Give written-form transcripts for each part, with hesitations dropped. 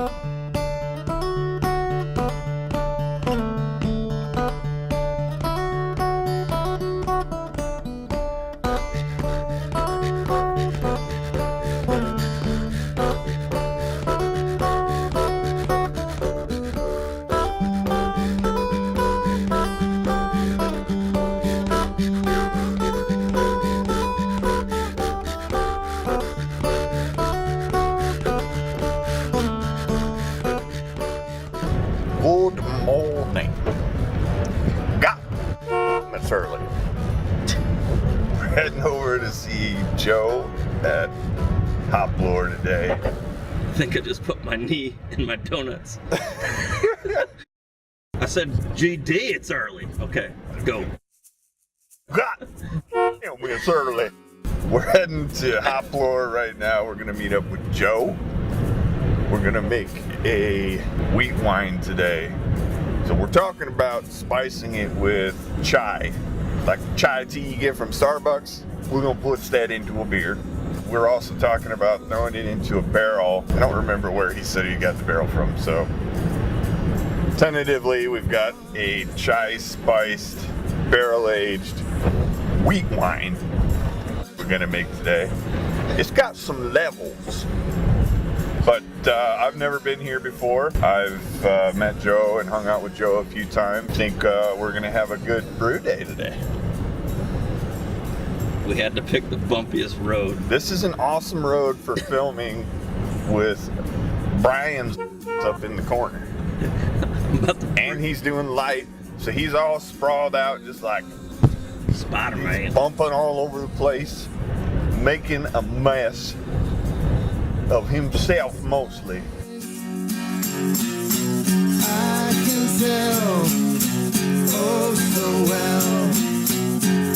Good morning. It's early. We're heading over to see Joe at HopLore today. I think I just put my knee in my donuts. I said, GD, it's early. Okay, go. It's early. We're heading to HopLore right now. We're gonna meet up with Joe. We're gonna make a wheat wine today. So we're talking about spicing it with chai. Like chai tea you get from Starbucks. We're gonna put that into a beer. We're also talking about throwing it into a barrel. I don't remember where he said he got the barrel from, so tentatively we've got a chai spiced, barrel-aged wheat wine we're gonna make today. It's got some levels, but I've never been here before. I've met Joe and hung out with Joe a few times. I think we're gonna have a good brew day today. We had to pick the bumpiest road. This is an awesome road for filming with Brian's up in the corner. And he's doing light, so he's all sprawled out just like Spider-Man. Bumping all over the place, making a mess of himself mostly. I can tell oh so well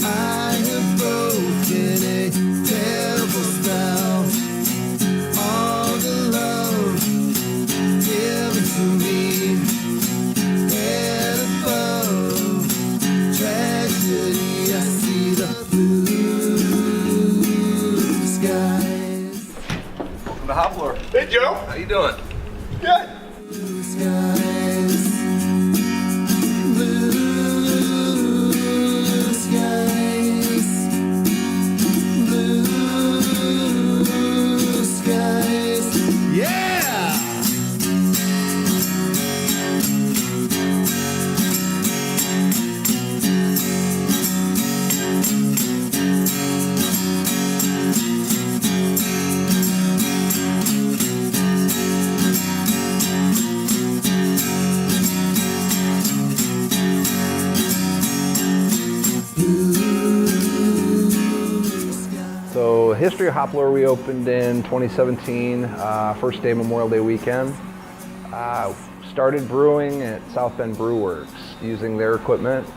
I have broken a terrible spell. All the love given to me head above tragedy. I see the blue skies. Welcome to HopLore. Hey Joe, How you doing? good. Blue skies, blue skies, blue skies, yeah! So, history of HopLore, we opened in 2017, first day Memorial Day weekend. Started brewing at South Bend Brew Works using their equipment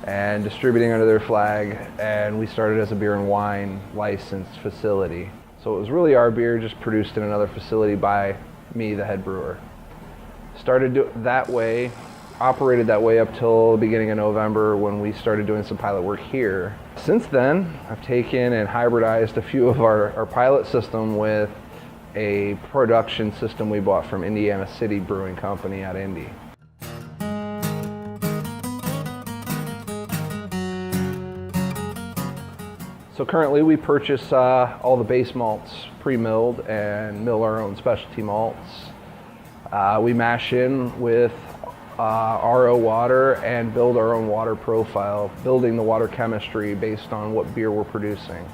and distributing under their flag, and we started as a beer and wine licensed facility. So it was really our beer just produced in another facility by me, the head brewer. Started that way, operated that way up till the beginning of November when we started doing some pilot work here. Since then, I've taken and hybridized a few of our pilot system with a production system we bought from Indiana City Brewing Company out of Indy. So currently we purchase all the base malts pre-milled and mill our own specialty malts. We mash in with RO water and build our own water profile, building the water chemistry based on what beer we're producing.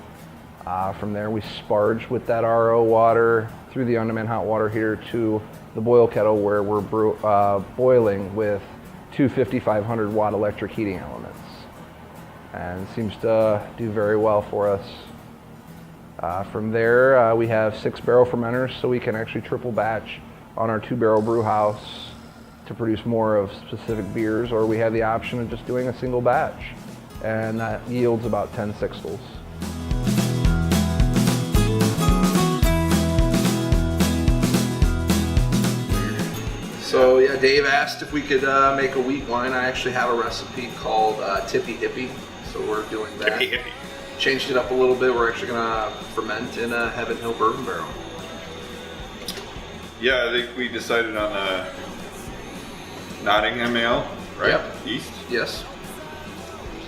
From there we sparge with that RO water through the on-demand hot water heater to the boil kettle where we're boiling with two 5,500 watt electric heating elements. And it seems to do very well for us. From there we have 6 barrel fermenters, so we can actually triple batch on our 2-barrel brew house to produce more of specific beers, or we have the option of just doing a single batch, and that yields about 10 sixtels. So yeah, Dave asked if we could make a wheat wine. I actually have a recipe called Tippy Hippie, so we're doing that. Changed it up a little bit. We're actually gonna ferment in a Heaven Hill bourbon barrel. Yeah, I think we decided on Nottingham Ale, right? Yep. East. Yes.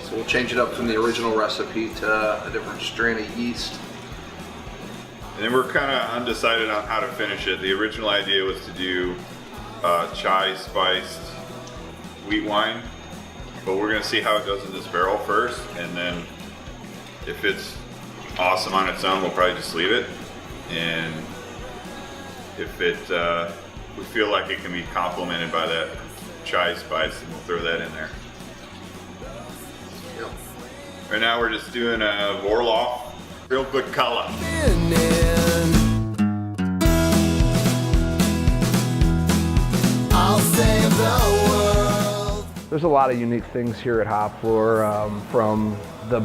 So we'll change it up from the original recipe to a different strain of yeast. And then we're kind of undecided on how to finish it. The original idea was to do chai spiced wheat wine, but we're gonna see how it does in this barrel first, and then if it's awesome on its own, we'll probably just leave it. And if we feel like it can be complemented by that chai spice, then we'll throw that in there. Yep. Right now we're just doing a Vorloff, real good color. I'll save the world. There's a lot of unique things here at HopLore, from the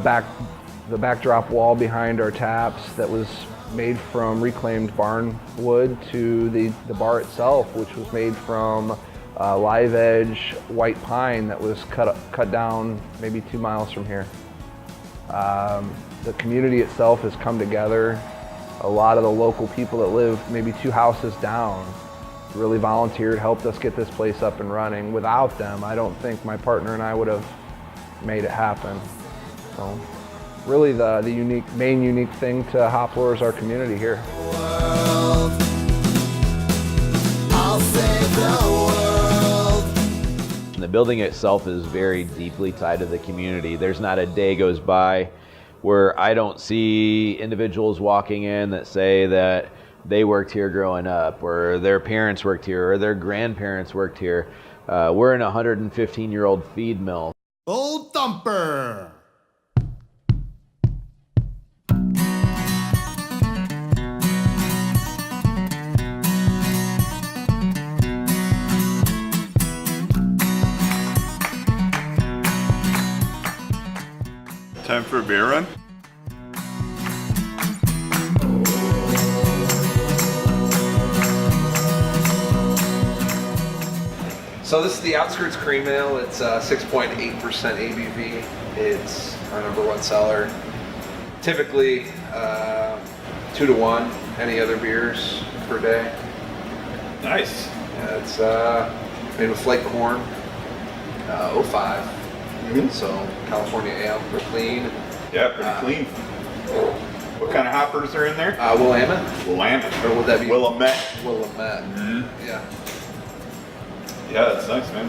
backdrop wall behind our taps that was made from reclaimed barn wood to the bar itself, which was made from live edge white pine that was cut down maybe 2 miles from here. The community itself has come together. A lot of the local people that live maybe 2 houses down really volunteered, helped us get this place up and running. Without them, I don't think my partner and I would have made it happen. So really the main unique thing to HopLore is our community here. World. I'll save the world. And the building itself is very deeply tied to the community. There's not a day goes by where I don't see individuals walking in that say that they worked here growing up, or their parents worked here, or their grandparents worked here. We're in a 115-year-old feed mill. Old Thumper. Time for a beer run? So this is the Outskirts Cream Ale. It's 6.8% ABV. It's our #1 seller. Typically 2 to 1 any other beers per day. Nice. Yeah, it's made with flake corn, 05. So California ale, they're clean. Yeah, pretty clean. What kind of hoppers are in there? Willamette, Willamette. or would that be Willamette. Willamette? Yeah. Yeah, that's nice, man.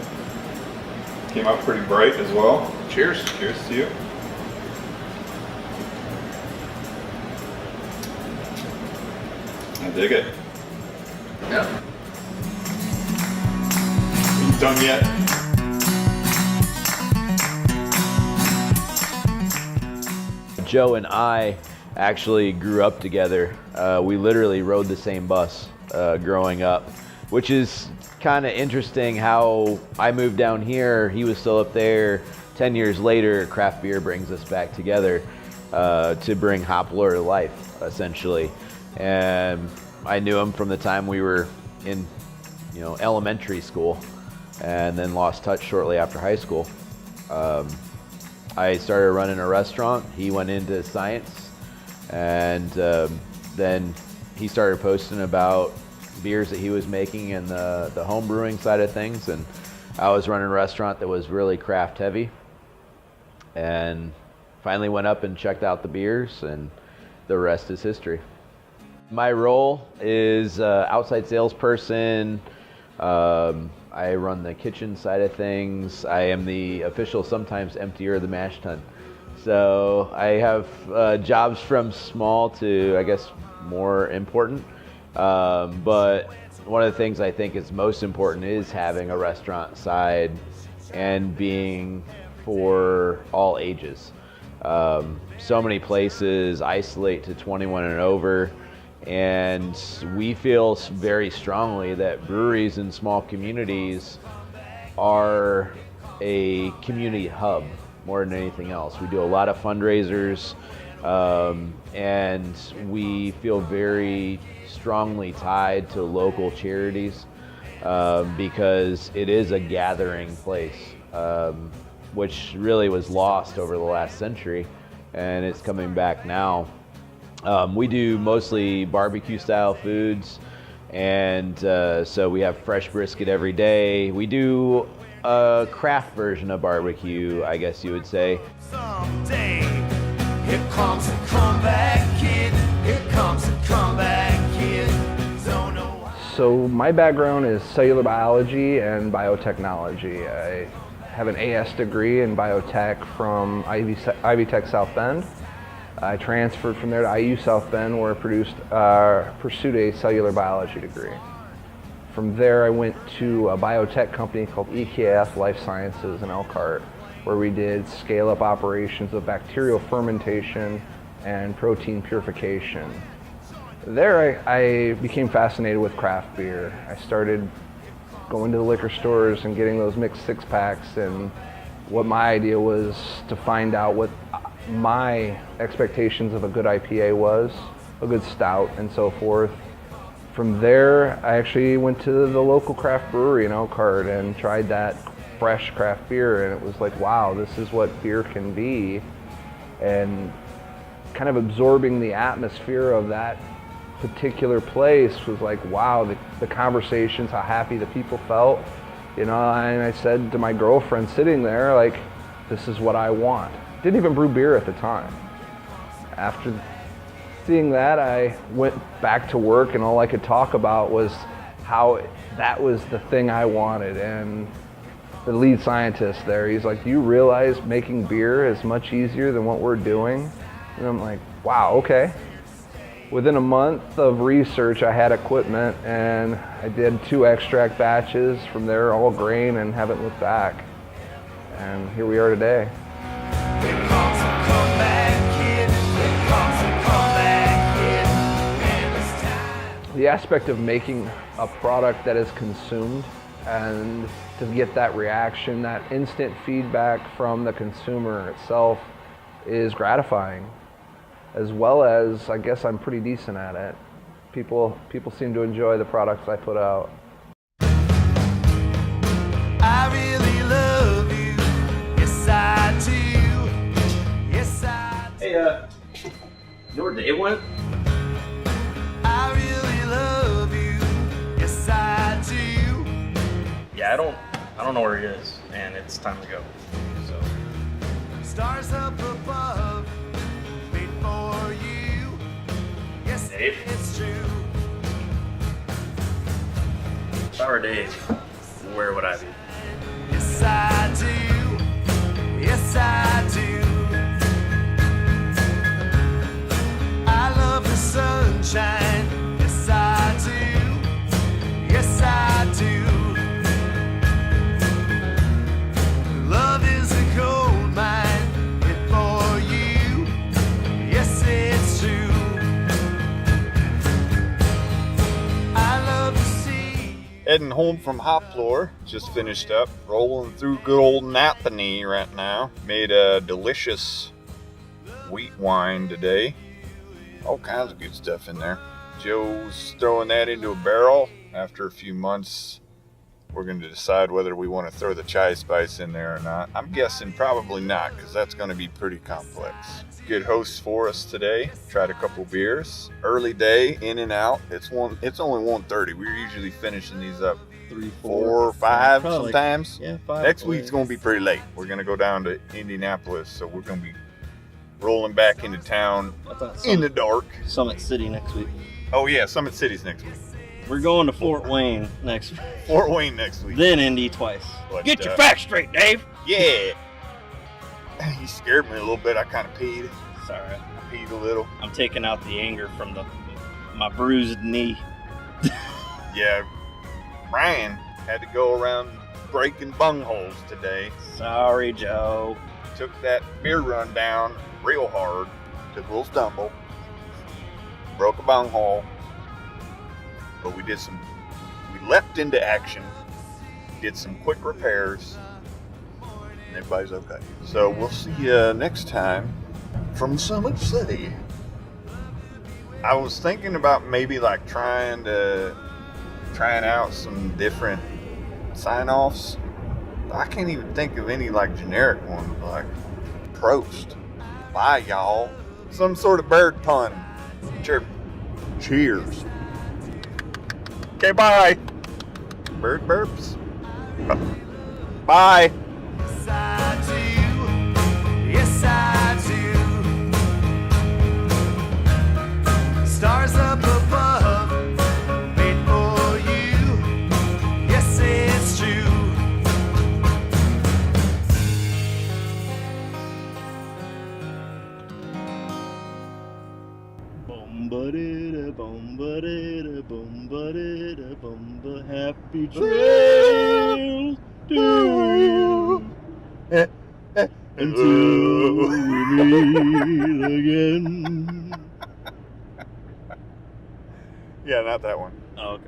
Came out pretty bright as well. Cheers. Cheers to you. I dig it. Yeah. You done yet? Joe and I actually grew up together. We literally rode the same bus growing up, which is kind of interesting how I moved down here, he was still up there. 10 years later, craft beer brings us back together to bring HopLore to life, essentially. And I knew him from the time we were in, elementary school, and then lost touch shortly after high school. I started running a restaurant. He went into science, and then he started posting about beers that he was making and the home brewing side of things, and I was running a restaurant that was really craft heavy, and finally went up and checked out the beers, and the rest is history. My role is outside salesperson. I run the kitchen side of things. I am the official sometimes emptier of the mash tun. So I have jobs from small to, I guess, more important. But one of the things I think is most important is having a restaurant side and being for all ages. So many places isolate to 21 and over, and we feel very strongly that breweries in small communities are a community hub more than anything else. We do a lot of fundraisers, and we feel very strongly tied to local charities because it is a gathering place, which really was lost over the last century, and it's coming back now. We do mostly barbecue style foods. And so we have fresh brisket every day. We do a craft version of barbecue, I guess you would say. Someday, here comes a comeback kid. Here comes a comeback kid. Don't know why. So my background is cellular biology and biotechnology. I have an AS degree in biotech from Ivy Tech South Bend. I transferred from there to IU South Bend, where I pursued a cellular biology degree. From there, I went to a biotech company called EKF Life Sciences in Elkhart, where we did scale-up operations of bacterial fermentation and protein purification. There, I became fascinated with craft beer. I started going to the liquor stores and getting those mixed six-packs, and what my idea was to find out what my expectations of a good IPA was, a good stout, and so forth. From there, I actually went to the local craft brewery in Elkhart and tried that fresh craft beer, and it was like, wow, this is what beer can be. And kind of absorbing the atmosphere of that particular place was like, wow, the conversations, how happy the people felt, and I said to my girlfriend sitting there, like, this is what I want. Didn't even brew beer at the time. After seeing that, I went back to work, and all I could talk about was how that was the thing I wanted. And the lead scientist there, he's like, do you realize making beer is much easier than what we're doing? And I'm like, wow, okay. Within a month of research, I had equipment, and I did 2 extract batches from there, all grain, and haven't looked back. And here we are today. Here comes a comeback kid. Here comes a comeback kid. And it's time. The aspect of making a product that is consumed and to get that reaction, that instant feedback from the consumer itself is gratifying. As well as, I guess I'm pretty decent at it. People seem to enjoy the products I put out. I really love you. Yes, I do. Yes, I do. Hey, you know where Dave went? I really love you. Yes, I do. Yeah, I don't know where he is, and it's time to go. So Stars up above, wait for you. Yes, Dave? it's true. if I were Dave, where would I be? Yes, I do. Yes, I do. I love the sunshine. Yes, I do. Yes, I do. Love is a gold mine fit for you. Yes, it's true. I love to see. Heading home from HopLore, just finished up, rolling through good old Napanee right now. Made a delicious wheat wine today. All kinds of good stuff in there. Joe's throwing that into a barrel. After a few months, we're going to decide whether we want to throw the chai spice in there or not. I'm guessing probably not, because that's going to be pretty complex. Good hosts for us today. Tried a couple beers. Early day, in and out. It's only 1:30. We're usually finishing these up 3, 4, 5 probably sometimes. Yeah, 5. Next week's going to be pretty late. We're going to go down to Indianapolis, so we're going to be rolling back into town I thought in the dark. Summit City next week. Oh yeah, Summit City's next week. We're going to Fort Wayne next week. Fort Wayne next week. Then Indy twice. But, Get your facts straight, Dave. Yeah. You scared me a little bit. I kind of peed. Sorry. I peed a little. I'm taking out the anger from my bruised knee. Yeah. Brian had to go around breaking bungholes today. Sorry, Joe. Took that beer run down real hard. Took a little stumble. Broke a bunghole. But we leapt into action. Did some quick repairs. And everybody's okay. So we'll see you next time from Summit City. I was thinking about maybe like trying out some different sign-offs. I can't even think of any like generic ones, like Prost, bye y'all, some sort of bird pun. Cheers. Okay, bye. Bird burps. Bye. Yes, I do. Yes, I do. Stars up above, made for you. Yes, it's true. Happy trails to you until we meet again. Yeah, not that one. Oh, okay.